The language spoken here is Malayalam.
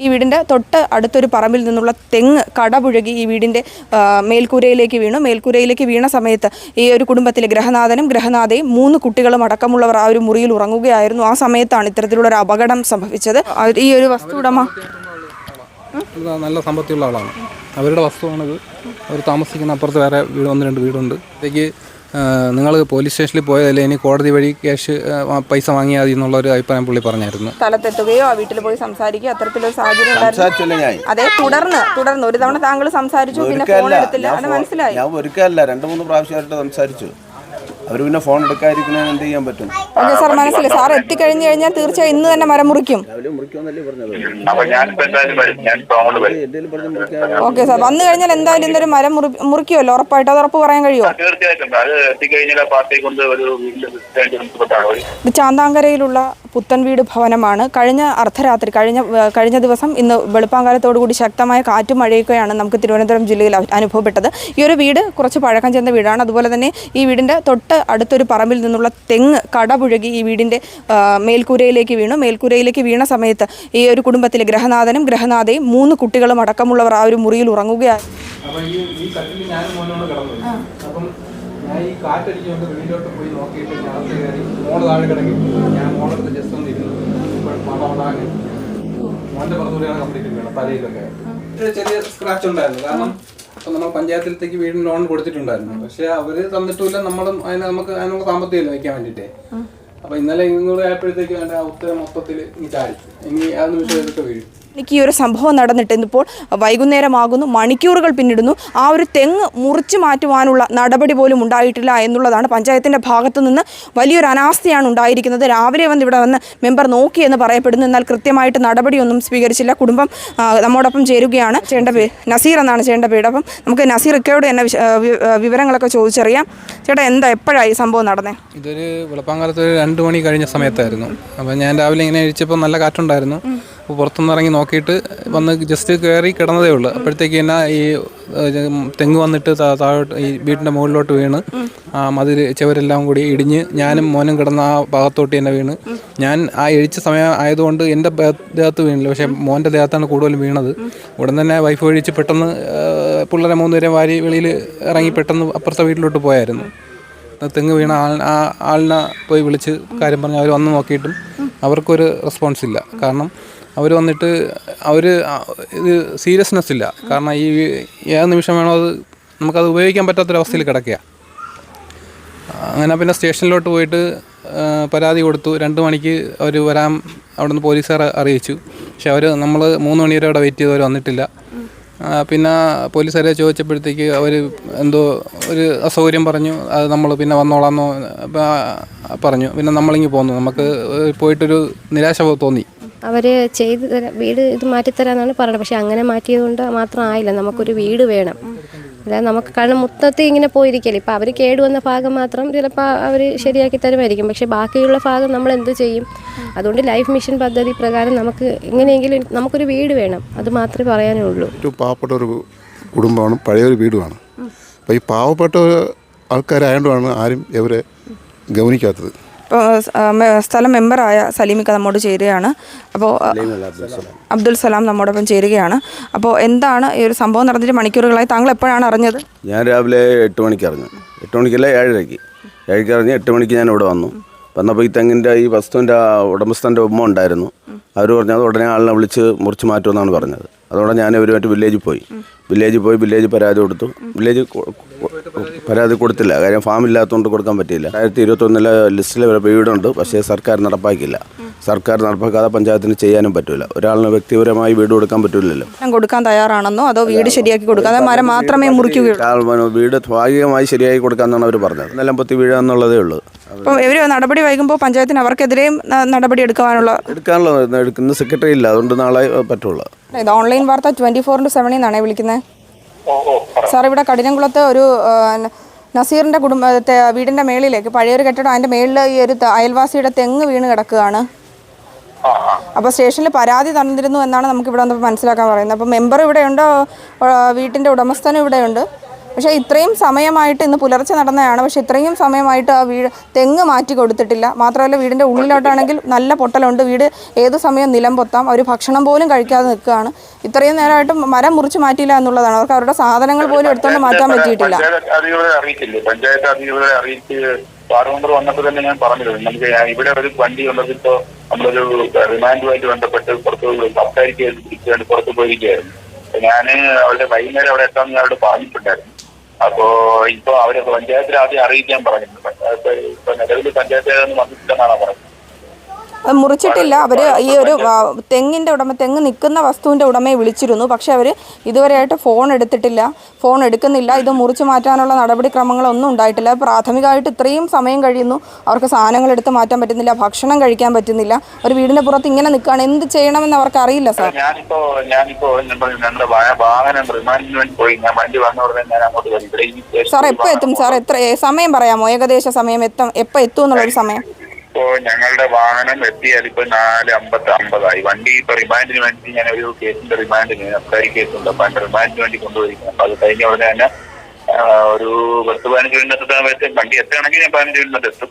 ഈ വീടിൻ്റെ തൊട്ട് അടുത്തൊരു പറമ്പിൽ നിന്നുള്ള തെങ്ങ് കടപുഴകി ഈ വീടിൻ്റെ മേൽക്കൂരയിലേക്ക് വീണ സമയത്ത് ഈ ഒരു കുടുംബത്തിലെ ഗ്രഹനാഥയും 3 കുട്ടികളും അടക്കമുള്ളവർ ആ ഒരു മുറിയിൽ ഉറങ്ങുകയായിരുന്നു. ആ സമയത്താണ് ഇത്തരത്തിലുള്ള ഒരു അപകടം സംഭവിച്ചത്. ഈ ഒരു വസ്തു ഉടമ നല്ല സമ്പത്തിയുള്ള ആളാണ്. അവരുടെ വസ്തുവാണിത്. അവർ താമസിക്കുന്ന അപ്പുറത്ത് വേറെ 1-2 വീടുണ്ട്. ഇതേക്ക് നിങ്ങൾ പോലീസ് സ്റ്റേഷനിൽ പോയതല്ലേ, ഇനി കോടതി വഴി ക്യാഷ് പൈസ വാങ്ങിയാൽ മതി എന്നുള്ളൊരു അഭിപ്രായം പുള്ളി പറഞ്ഞായിരുന്നു. സ്ഥലത്തെത്തുകയോ ആ വീട്ടിൽ പോയി സംസാരിക്കുകയോ അത്തരത്തിലൊരു സാഹചര്യം അതെ തുടർന്ന് ഒരു തവണ താങ്കൾ സംസാരിച്ചു, പിന്നെ ഫോൺ എടുത്തില്ല. അത് മനസ്സിലായി. ഞാൻ ഒരിക്കലല്ല 2-3 പ്രാവശ്യമായിട്ട് സംസാരിച്ചു. അവർ പിന്നെ ഫോൺ എടുക്കാതിരിക്കുന്നതിന് എന്ത് ചെയ്യാൻ പറ്റും? ഓക്കെ സാർ, മനസ്സിലായി. സാർ എത്തിക്കഴിഞ്ഞു കഴിഞ്ഞാൽ തീർച്ചയായും ഇന്ന് തന്നെ മരം മുറിക്കും. ഓക്കെ സാർ, വന്നു കഴിഞ്ഞാൽ എന്തായാലും ഇന്നൊരു മരം മുറിക്കുമല്ലോ, ഉറപ്പായിട്ട്. അത് ഉറപ്പ് പറയാൻ കഴിയുമോ? ഇത് ചാന്താങ്കരയിലുള്ള പുത്തൻവീട് ഭവനമാണ്. കഴിഞ്ഞ ദിവസം ഇന്ന് വെളുപ്പാങ്കാലത്തോടുകൂടി ശക്തമായ കാറ്റും മഴയൊക്കെയാണ് നമുക്ക് തിരുവനന്തപുരം ജില്ലയിൽ അനുഭവപ്പെട്ടത്. ഈ ഒരു വീട് കുറച്ച് പഴക്കം ചെന്ന വീടാണ്. അതുപോലെ തന്നെ ഈ വീടിൻ്റെ തൊട്ട് അടുത്തൊരു പറമ്പിൽ നിന്നുള്ള തെങ്ങ് കടപുഴകി ഈ വീടിൻ്റെ മേൽക്കൂരയിലേക്ക് വീണ സമയത്ത് ഈ ഒരു കുടുംബത്തിലെ ഗ്രഹനാഥയും 3 കുട്ടികളും അടക്കമുള്ളവർ ആ ഒരു മുറിയിൽ ഉറങ്ങുകയായിരുന്നു. ഞാൻ ഈ കാറ്റടിച്ചുകൊണ്ട് വെളിയിലോട്ട് പോയി നോക്കിയിട്ട് ഞാനകത്ത് കയറി മോള് താഴെ കിടങ്ങി. ഞാൻ മോളെടുത്ത് ജസ്റ്റ് ഒന്ന് ഇരുന്നു. മോൻ്റെ പുറത്തുകൂടിയാണ് കംപ്ലീറ്റ് വീണത്. തലയിലൊക്കെ ചെറിയ സ്ക്രാച്ച് ഉണ്ടായിരുന്നു. കാരണം അപ്പം നമ്മൾ പഞ്ചായത്തിലേക്ക് വീടിന് ലോൺ കൊടുത്തിട്ടുണ്ടായിരുന്നു. പക്ഷെ അവർ തന്നിട്ടില്ല. നമുക്ക് അതിനുള്ള സാമ്പത്തികമല്ല വയ്ക്കാൻ വേണ്ടിയിട്ടേ. അപ്പം ഇന്നലെ ഇങ്ങോട്ട് ആയപ്പോഴത്തേക്ക് അതിൻ്റെ ഉത്തരം മൊത്തത്തിൽ ഇനി ചാടി. ഇനി ആ നിമിഷം ഇതൊക്കെ വീഴും. എനിക്ക് ഈ ഒരു സംഭവം നടന്നിട്ട് ഇന്നിപ്പോൾ വൈകുന്നേരമാകുന്നു, മണിക്കൂറുകൾ പിന്നിടുന്നു. ആ ഒരു തെങ്ങ് മുറിച്ചു മാറ്റുവാനുള്ള നടപടി പോലും ഉണ്ടായിട്ടില്ല എന്നുള്ളതാണ്. പഞ്ചായത്തിൻ്റെ ഭാഗത്തു നിന്ന് വലിയൊരു അനാസ്ഥയാണ് ഉണ്ടായിരിക്കുന്നത്. രാവിലെ ഇവിടെ വന്ന് മെമ്പർ നോക്കിയെന്ന് പറയപ്പെടുന്നു. എന്നാൽ കൃത്യമായിട്ട് നടപടിയൊന്നും സ്വീകരിച്ചില്ല. കുടുംബം നമ്മോടൊപ്പം ചേരുകയാണ്. ചേട്ടൻ്റെ പേര് നസീർ എന്നാണ്. ചേട്ടൻ്റെ പേര്. അപ്പം നമുക്ക് നസീർ ഇക്കയോട് തന്നെ വിവരങ്ങളൊക്കെ ചോദിച്ചറിയാം. ചേട്ടാ, എപ്പോഴാണ് ഈ സംഭവം നടന്നത്? ഇതൊരു വെളുപ്പാങ്കാലത്ത് 2 മണി കഴിഞ്ഞ സമയത്തായിരുന്നു. അപ്പം ഞാൻ രാവിലെ ഇങ്ങനെ കഴിച്ചപ്പോൾ നല്ല കാറ്റുണ്ടായിരുന്നു. അപ്പോൾ പുറത്തുനിന്ന് ഇറങ്ങി നോക്കിയിട്ട് വന്ന് ജസ്റ്റ് കയറി കിടന്നതേ ഉള്ളൂ. അപ്പോഴത്തേക്ക് തന്നെ ഈ തെങ്ങ് വന്നിട്ട് താഴോട്ട് ഈ വീടിൻ്റെ മുകളിലോട്ട് വീണ് മതിൽ ചുവരെല്ലാം കൂടി ഇടിഞ്ഞ് ഞാനും മോനും കിടന്ന ആ ഭാഗത്തോട്ട് തന്നെ വീണ്. ഞാൻ ആ ഇഴിച്ച സമയം ആയതുകൊണ്ട് എൻ്റെ ദേഹത്ത് വീണില്ല, പക്ഷേ മോൻ്റെ ദേഹത്താണ് കൂടുതലും വീണത്. ഉടൻ തന്നെ വൈഫ് ഒഴിച്ച് പെട്ടെന്ന് പിള്ളേരെ 3 പേരെ വാരി വെളിയിൽ ഇറങ്ങി പെട്ടെന്ന് അപ്പുറത്തെ വീട്ടിലോട്ട് പോയായിരുന്നു. തെങ്ങ് വീണ ആളിനെ പോയി വിളിച്ച് കാര്യം പറഞ്ഞ് അവർ വന്ന് നോക്കിയിട്ടും അവർക്കൊരു റെസ്പോൺസ് ഇല്ല. കാരണം അവർ വന്നിട്ട് ഇത് സീരിയസ്നെസ് ഇല്ല. കാരണം ഏത് നിമിഷം വേണോ നമുക്കത് ഉപയോഗിക്കാൻ പറ്റാത്തൊരവസ്ഥയിൽ കിടക്കുക. അങ്ങനെ പിന്നെ സ്റ്റേഷനിലോട്ട് പോയിട്ട് പരാതി കൊടുത്തു. 2 മണിക്ക് അവർ വരാൻ അവിടെ നിന്ന് പോലീസുകാരെ അറിയിച്ചു. പക്ഷെ നമ്മൾ 3 മണി വരെ അവിടെ വെയിറ്റ് ചെയ്തവർ വന്നിട്ടില്ല. പിന്നെ പോലീസുകാരെ ചോദിച്ചപ്പോഴത്തേക്ക് അവർ എന്തോ ഒരു അസൗകര്യം പറഞ്ഞു. അത് നമ്മൾ പിന്നെ വന്നോളാമെന്നോ പറഞ്ഞു. പിന്നെ നമ്മളിങ്ങ് പോന്നു. നമുക്ക് പോയിട്ടൊരു നിരാശ തോന്നി. അവർ ചെയ്ത് തരാം, വീട് ഇത് മാറ്റിത്തരാമെന്നാണ് പറയുന്നത്. പക്ഷെ അങ്ങനെ മാറ്റിയതുകൊണ്ട് മാത്രം ആയില്ല. നമുക്കൊരു വീട് വേണം. അല്ലാതെ നമുക്ക് കാരണം മൊത്തത്തിൽ ഇങ്ങനെ പോയിരിക്കല്ലേ. ഇപ്പോൾ അവർ കേടുവന്ന ഭാഗം മാത്രം ചിലപ്പോൾ അവർ ശരിയാക്കി തരുമായിരിക്കും. പക്ഷെ ബാക്കിയുള്ള ഭാഗം നമ്മൾ എന്ത് ചെയ്യും? അതുകൊണ്ട് ലൈഫ് മിഷൻ പദ്ധതി പ്രകാരം നമുക്ക് എങ്ങനെയെങ്കിലും നമുക്കൊരു വീട് വേണം. അത് മാത്രമേ പറയാനേ ഉള്ളൂ. ഏറ്റവും പാവപ്പെട്ട ഒരു കുടുംബമാണ്, പഴയൊരു വീടുമാണ്. അപ്പോൾ ഈ പാവപ്പെട്ട ആൾക്കാരായതുകൊണ്ടാണ് ആരും ഇവരെ ഗവനിക്കാത്തത്. സ്ഥലം മെമ്പറായ സലീമിക്ക നമ്മോട് ചേരുകയാണ്. അപ്പോൾ അബ്ദുൽ സലാം നമ്മോടൊപ്പം ചേരുകയാണ്. അപ്പോൾ എന്താണ് ഈ ഒരു സംഭവം നടന്നിട്ട് മണിക്കൂറുകളായി? താങ്കൾ എപ്പോഴാണ് അറിഞ്ഞത്? ഞാൻ രാവിലെ 8 മണിക്ക് അറിഞ്ഞു. 8 മണിക്കല്ല 7:30 അറിഞ്ഞ് 8 മണിക്ക് ഞാൻ ഇവിടെ വന്നപ്പോൾ ഈ തെങ്ങിൻ്റെ ഈ വസ്തുവിൻ്റെ ഉടമസ്ഥൻ്റെ ഉമ്മ ഉണ്ടായിരുന്നു. അവർ പറഞ്ഞത് ഉടനെ ആളിനെ വിളിച്ച് മുറിച്ച് മാറ്റുമെന്നാണ് പറഞ്ഞത്. അതോടെ ഞാൻ ഇവരുമായിട്ട് വില്ലേജിൽ പോയി വില്ലേജ് പരാതി കൊടുത്തു. വില്ലേജ് പരാതി കൊടുത്തില്ല. കാര്യം ഫാം ഇല്ലാത്തതുകൊണ്ട് കൊടുക്കാൻ പറ്റിയില്ല. 2021 ലിസ്റ്റിൽ വീടുണ്ട്, പക്ഷേ സർക്കാർ നടപ്പാക്കില്ല. സർക്കാർ നടപ്പാക്കാതെ പഞ്ചായത്തിന് ചെയ്യാനും പറ്റില്ല. ഒരാളിന് വ്യക്തിപരമായി വീട് കൊടുക്കാൻ പറ്റില്ലല്ലോ. കൊടുക്കാൻ തയ്യാറാണെന്നോ അതോ വീട് ശരിയാക്കി കൊടുക്കാതെ മരം മാത്രമേ മുറിക്കുകയുള്ളൂ? വീട് ഭാഗികമായി ശരിയാക്കി കൊടുക്കാമെന്നാണ് അവർ പറഞ്ഞത്. നിലം പൊത്തി വീഴുക എന്നുള്ളതേ ഉള്ളൂ. അപ്പം ഇവർ നടപടി വൈകുമ്പോൾ പഞ്ചായത്തിന് അവർക്കെതിരെയും നടപടി എടുക്കുന്ന സെക്രട്ടറി ഇല്ല. അതുകൊണ്ട് നാളെ പറ്റുള്ളൂ. ഇത് ഓൺലൈൻ വാർത്ത 24/7 എന്നാണ് വിളിക്കുന്നത്. സാർ, ഇവിടെ കഠിനംകുളത്ത് ഒരു നസീറിൻ്റെ വീടിൻ്റെ മേളിലേക്ക് പഴയൊരു കെട്ടിടം, അതിൻ്റെ മേളിൽ ഈ ഒരു അയൽവാസിയുടെ തെങ്ങ് വീണ് കിടക്കുകയാണ്. അപ്പോൾ സ്റ്റേഷനിൽ പരാതി തന്നിരുന്നു എന്നാണ് നമുക്ക് ഇവിടെ വന്നപ്പോൾ മനസ്സിലാക്കാൻ പറയുന്നത്. അപ്പോൾ മെമ്പർ ഇവിടെയുണ്ട്, വീട്ടിൻ്റെ ഉടമസ്ഥനും ഇവിടെയുണ്ട്. പക്ഷേ ഇത്രയും സമയമായിട്ട് ഇന്ന് പുലർച്ചെ നടന്നതാണ്. പക്ഷേ ഇത്രയും സമയമായിട്ട് ആ വീട് തെങ്ങ് മാറ്റി കൊടുത്തിട്ടില്ല. മാത്രമല്ല വീടിൻ്റെ ഉള്ളിലോട്ടാണെങ്കിൽ നല്ല പൊട്ടലുണ്ട്. വീട് ഏത് സമയം നിലം പൊത്താം. അവർ ഭക്ഷണം പോലും കഴിക്കാതെ നിൽക്കുകയാണ്. ഇത്രയും നേരമായിട്ട് മരം മുറിച്ച് മാറ്റിയില്ല എന്നുള്ളതാണ്. അവർക്ക് അവരുടെ സാധനങ്ങൾ പോലും എടുത്തുകൊണ്ട് മാറ്റാൻ പറ്റിയിട്ടില്ല. പഞ്ചായത്ത് അധികൃതരെ അറിയിച്ച് വാർഡ് മെമ്പർ വന്നപ്പോൾ തന്നെ ഞാൻ പറഞ്ഞിരുന്നു, നമുക്ക് ഇവിടെ ഒരു വണ്ടി ഉള്ളതിപ്പോൾ നമ്മളൊരു റിമാൻഡുമായിട്ട് ബന്ധപ്പെട്ട് പുറത്ത് സംസാരിക്കാൻ പുറത്ത് പോയിരിക്കുകയായിരുന്നു. ഞാൻ അവരുടെ വൈകുന്നേരം അവിടെ എത്താമെന്ന് അവരോട് പറഞ്ഞിട്ടുണ്ടായിരുന്നു. അപ്പോ ഇപ്പൊ അവരെ പഞ്ചായത്തിൽ ആദ്യം അറിയിക്കാൻ പറഞ്ഞിട്ടുണ്ട്. ഇപ്പൊ നിലവിൽ പഞ്ചായത്തിൽ വന്നിട്ടില്ലെന്നാണ് പറഞ്ഞത്. മുറിച്ചിട്ടില്ല. അവർ ഈ ഒരു തെങ്ങിൻ്റെ ഉടമ, തെങ്ങ് നിൽക്കുന്ന വസ്തുവിൻ്റെ ഉടമയെ വിളിച്ചിരുന്നു. പക്ഷേ അവർ ഇതുവരെയായിട്ട് ഫോൺ എടുത്തിട്ടില്ല, ഫോൺ എടുക്കുന്നില്ല. ഇത് മുറിച്ച് മാറ്റാനുള്ള നടപടിക്രമങ്ങളൊന്നും ഉണ്ടായിട്ടില്ല. പ്രാഥമികമായിട്ട് ഇത്രയും സമയം കഴിയുന്നു, അവർക്ക് സാധനങ്ങൾ എടുത്ത് മാറ്റാൻ പറ്റുന്നില്ല, ഭക്ഷണം കഴിക്കാൻ പറ്റുന്നില്ല. ഒരു വീടിൻ്റെ പുറത്ത് ഇങ്ങനെ നിൽക്കുകയാണ്. എന്ത് ചെയ്യണമെന്ന് അവർക്ക് അറിയില്ല സാർ. ഞാനിപ്പോ ഞങ്ങളുടെ വാഹനം റിമാൻഡിന് വേണ്ടി പോയി. ഞാൻ വണ്ടി വന്ന ഉടനെ ഞാൻ അങ്ങോട്ട് വരും. സാർ എപ്പോൾ എത്തും സാർ? സമയം പറയാമോ? ഏകദേശ സമയം എപ്പോൾ എത്തും എന്നുള്ളൊരു സമയം? ഇപ്പോ ഞങ്ങളുടെ വാഹനം എത്തിയാൽ ഇപ്പൊ 4:50 വണ്ടി ഇപ്പൊ റിമാൻഡിന് വേണ്ടി ഞാൻ ഒരു കേസിന്റെ റിമാൻഡിന് അബ്കാരി കേസുണ്ട്. അപ്പൊ അതിന്റെ റിമാൻഡിന് വേണ്ടി കൊണ്ടുപോയിരിക്കുന്നത്. അപ്പൊ അത് കഴിഞ്ഞ ഉടനെ തന്നെ ഒരു 10-15 മിനിറ്റ് വണ്ടി എത്തുകയാണെങ്കിൽ ഞാൻ 15 മിനിറ്റ് എത്തും.